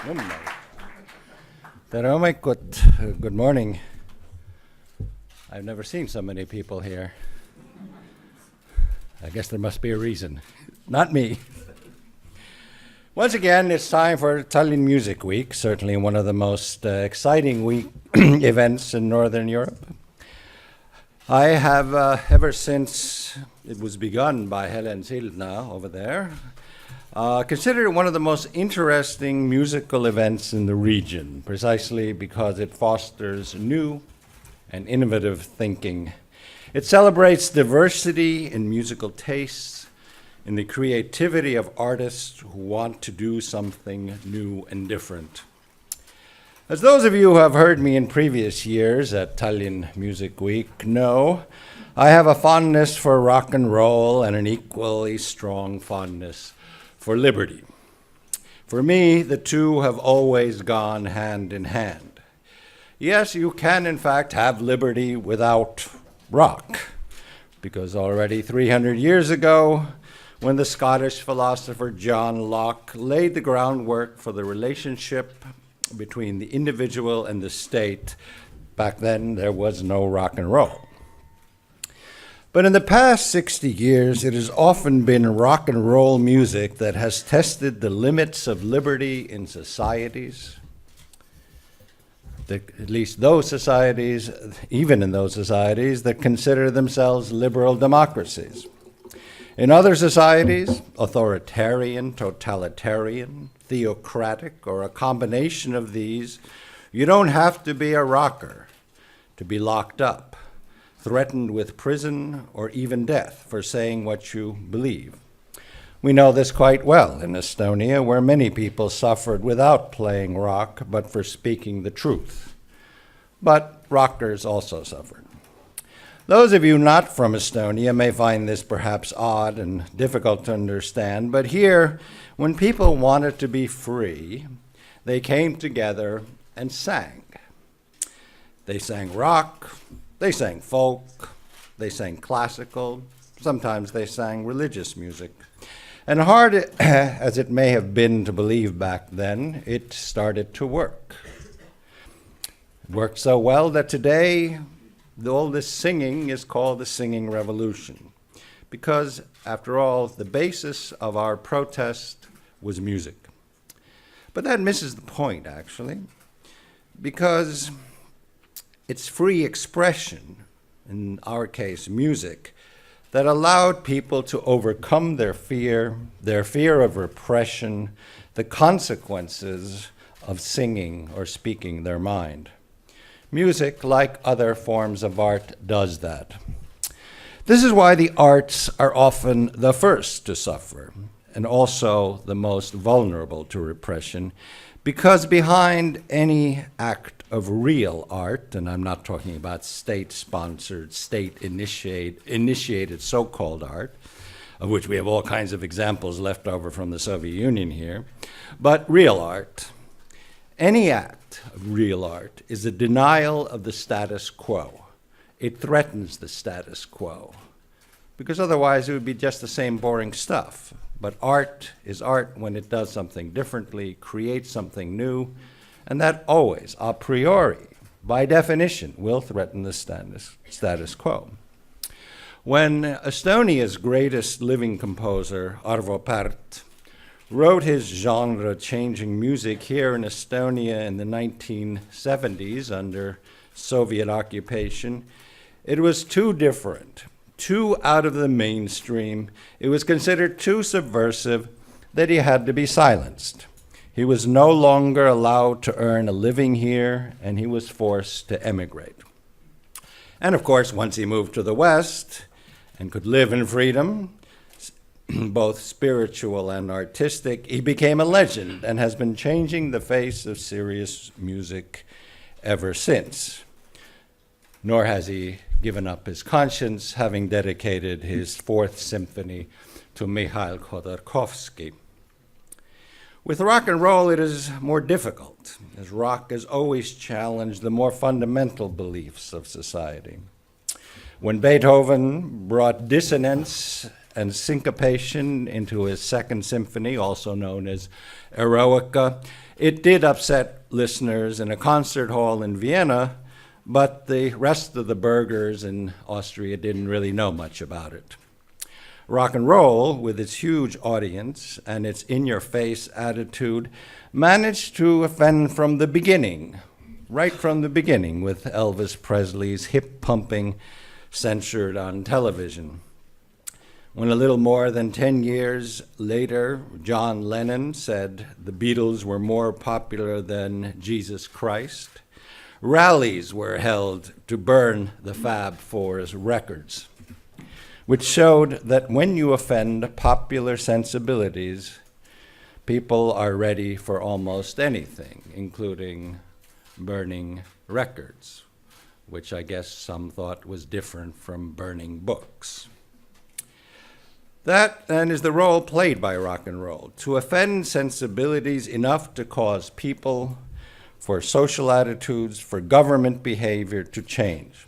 Tere hommikut, good morning. I've never seen so many people here. I guess there must be a reason. Not me. Once again, it's time for Tallinn Music Week, certainly one of the most exciting events in Northern Europe. I have, ever since it was begun by Helen Sildna over there, considered it one of the most interesting musical events in the region, precisely because it fosters new and innovative thinking. It celebrates diversity in musical tastes, in the creativity of artists who want to do something new and different. As those of you who have heard me in previous years at Tallinn Music Week know, I have a fondness for rock and roll and an equally strong fondness for liberty. For me, the two have always gone hand in hand. Yes, you can in fact have liberty without rock, because already 300 years ago, when the Scottish philosopher John Locke laid the groundwork for the relationship between the individual and the state, back then there was no rock and roll. But in the past 60 years, it has often been rock and roll music that has tested the limits of liberty in societies, at least those societies, even in those societies that consider themselves liberal democracies. In other societies, authoritarian, totalitarian, theocratic, or a combination of these, you don't have to be a rocker to be locked up, threatened with prison or even death for saying what you believe. We know this quite well in Estonia, where many people suffered without playing rock, but for speaking the truth. But rockers also suffered. Those of you not from Estonia may find this perhaps odd and difficult to understand, but here, when people wanted to be free, they came together and sang. They sang rock, they sang folk, they sang classical, sometimes they sang religious music. And hard as it may have been to believe back then, it started to work. It worked so well that today, all this singing is called the singing revolution, because, after all, the basis of our protest was music. But that misses the point, actually, because it's free expression, in our case, music, that allowed people to overcome their fear of repression, the consequences of singing or speaking their mind. Music, like other forms of art, does that. This is why the arts are often the first to suffer, and also the most vulnerable to repression, because behind any act of real art, and I'm not talking about state-sponsored, state-initiated so-called art, of which we have all kinds of examples left over from the Soviet Union here, but real art, any act of real art is a denial of the status quo. It threatens the status quo, because otherwise it would be just the same boring stuff. But art is art when it does something differently, creates something new, and that always, a priori, by definition, will threaten the status quo. When Estonia's greatest living composer, Arvo Pärt, wrote his genre-changing music here in Estonia in the 1970s under Soviet occupation, it was too different, too out of the mainstream. It was considered too subversive that he had to be silenced. He was no longer allowed to earn a living here, and he was forced to emigrate. And of course, once he moved to the West and could live in freedom, both spiritual and artistic, he became a legend and has been changing the face of serious music ever since. Nor has he given up his conscience, having dedicated his Fourth Symphony to Mikhail Khodorkovsky. With rock and roll, it is more difficult, as rock has always challenged the more fundamental beliefs of society. When Beethoven brought dissonance and syncopation into his Second Symphony, also known as Eroica. It did upset listeners in a concert hall in Vienna, but the rest of the burghers in Austria didn't really know much about it. Rock and roll, with its huge audience and its in-your-face attitude, managed to offend from the beginning, right from the beginning, with Elvis Presley's hip-pumping censored on television. When a little more than 10 years later, John Lennon said the Beatles were more popular than Jesus Christ, rallies were held to burn the Fab Four's records, which showed that when you offend popular sensibilities, people are ready for almost anything, including burning records, which I guess some thought was different from burning books. That then is the role played by rock and roll, to offend sensibilities enough to cause people, for social attitudes, for government behavior to change.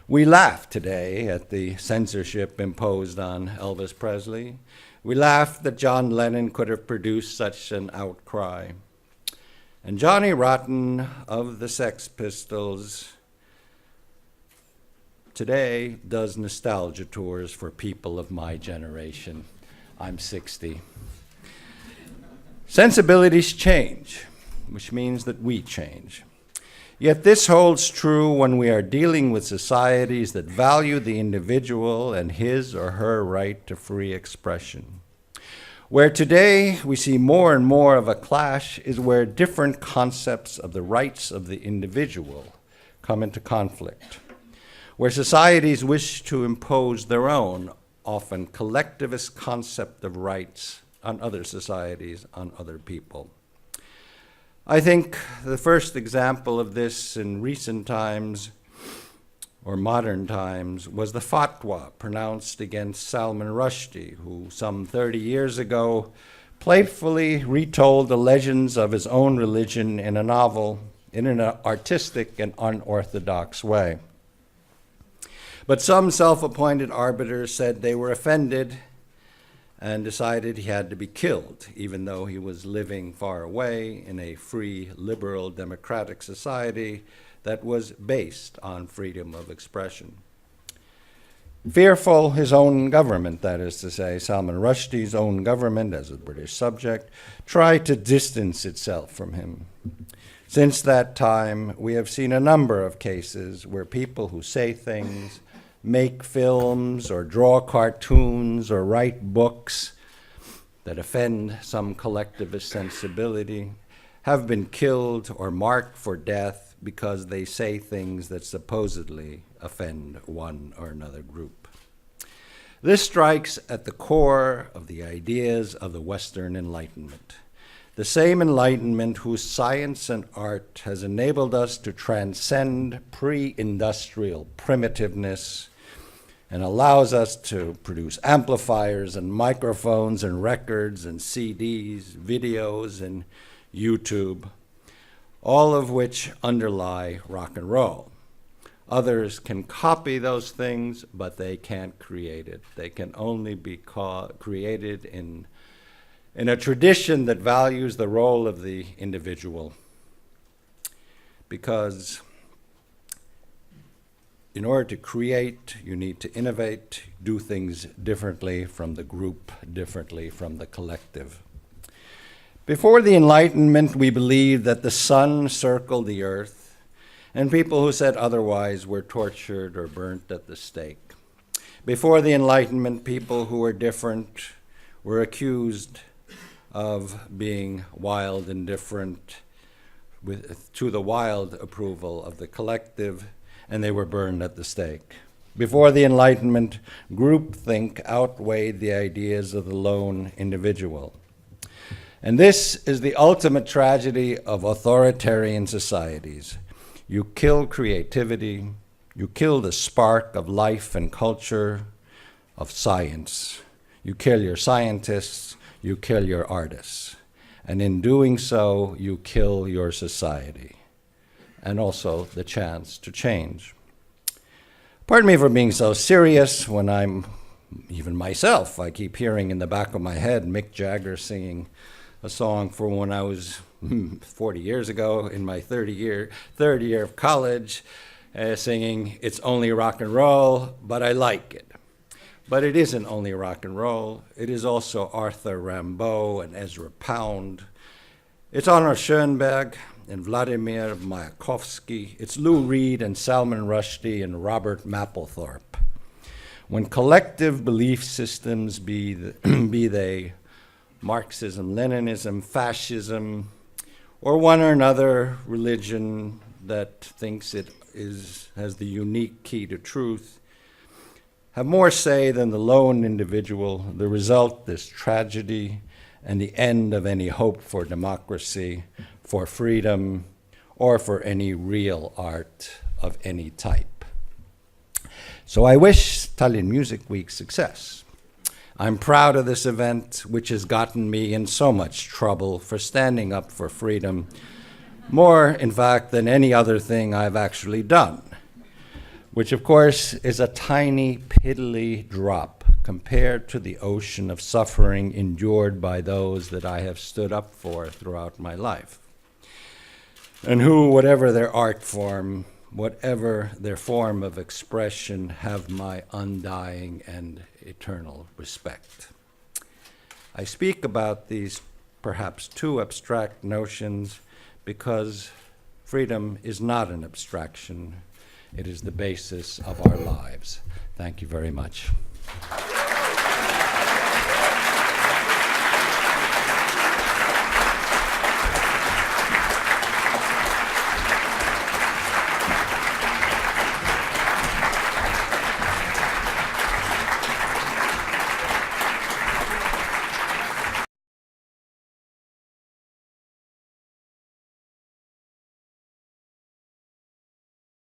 We laugh today at the censorship imposed on Elvis Presley. We laugh that John Lennon could have produced such an outcry. And Johnny Rotten of the Sex Pistols today does nostalgia tours for people of my generation. I'm 60. Sensibilities change, which means that we change. Yet this holds true when we are dealing with societies that value the individual and his or her right to free expression. Where today we see more and more of a clash is where different concepts of the rights of the individual come into conflict, where societies wish to impose their own, often collectivist concept of rights on other societies, on other people. I think the first example of this in recent times, or modern times, was the fatwa pronounced against Salman Rushdie, who some 30 years ago playfully retold the legends of his own religion in a novel in an artistic and unorthodox way. But some self-appointed arbiters said they were offended and decided he had to be killed, even though he was living far away in a free, liberal, democratic society that was based on freedom of expression. Fearful his own government, that is to say, Salman Rushdie's own government as a British subject, tried to distance itself from him. Since that time, we have seen a number of cases where people who say things, make films or draw cartoons or write books that offend some collectivist sensibility have been killed or marked for death because they say things that supposedly offend one or another group. This strikes at the core of the ideas of the Western Enlightenment, the same Enlightenment whose science and art has enabled us to transcend pre-industrial primitiveness and allows us to produce amplifiers and microphones and records and CDs, videos and YouTube, all of which underlie rock and roll. Others can copy those things, but they can't create it. They can only be created in a tradition that values the role of the individual, because in order to create, you need to innovate, do things differently from the group, differently from the collective. Before the Enlightenment, we believed that the sun circled the earth, and people who said otherwise were tortured or burnt at the stake. Before the Enlightenment, people who were different were accused of being wild and different to the wild approval of the collective, and they were burned at the stake. Before the Enlightenment, groupthink outweighed the ideas of the lone individual. And this is the ultimate tragedy of authoritarian societies. You kill creativity, you kill the spark of life and culture, of science. You kill your scientists, you kill your artists. And in doing so, you kill your society, and also the chance to change. Pardon me for being so serious when I'm even myself, I keep hearing in the back of my head Mick Jagger singing a song from when I was 40 years ago in my third year of college, singing, "It's only rock and roll, but I like it." But it isn't only rock and roll. It is also Arthur Rimbaud and Ezra Pound. It's Arnold Schoenberg and Vladimir Mayakovsky. It's Lou Reed and Salman Rushdie and Robert Mapplethorpe. When collective belief systems, be they Marxism, Leninism, fascism, or one or another religion that thinks it has the unique key to truth, have more say than the lone individual, the result is tragedy and the end of any hope for democracy, for freedom, or for any real art of any type. So I wish Tallinn Music Week success. I'm proud of this event, which has gotten me in so much trouble for standing up for freedom, more, in fact, than any other thing I've actually done, which, of course, is a tiny, piddly drop compared to the ocean of suffering endured by those that I have stood up for throughout my life, and who, whatever their art form, whatever their form of expression, have my undying and eternal respect. I speak about these perhaps too abstract notions because freedom is not an abstraction. It is the basis of our lives. Thank you very much.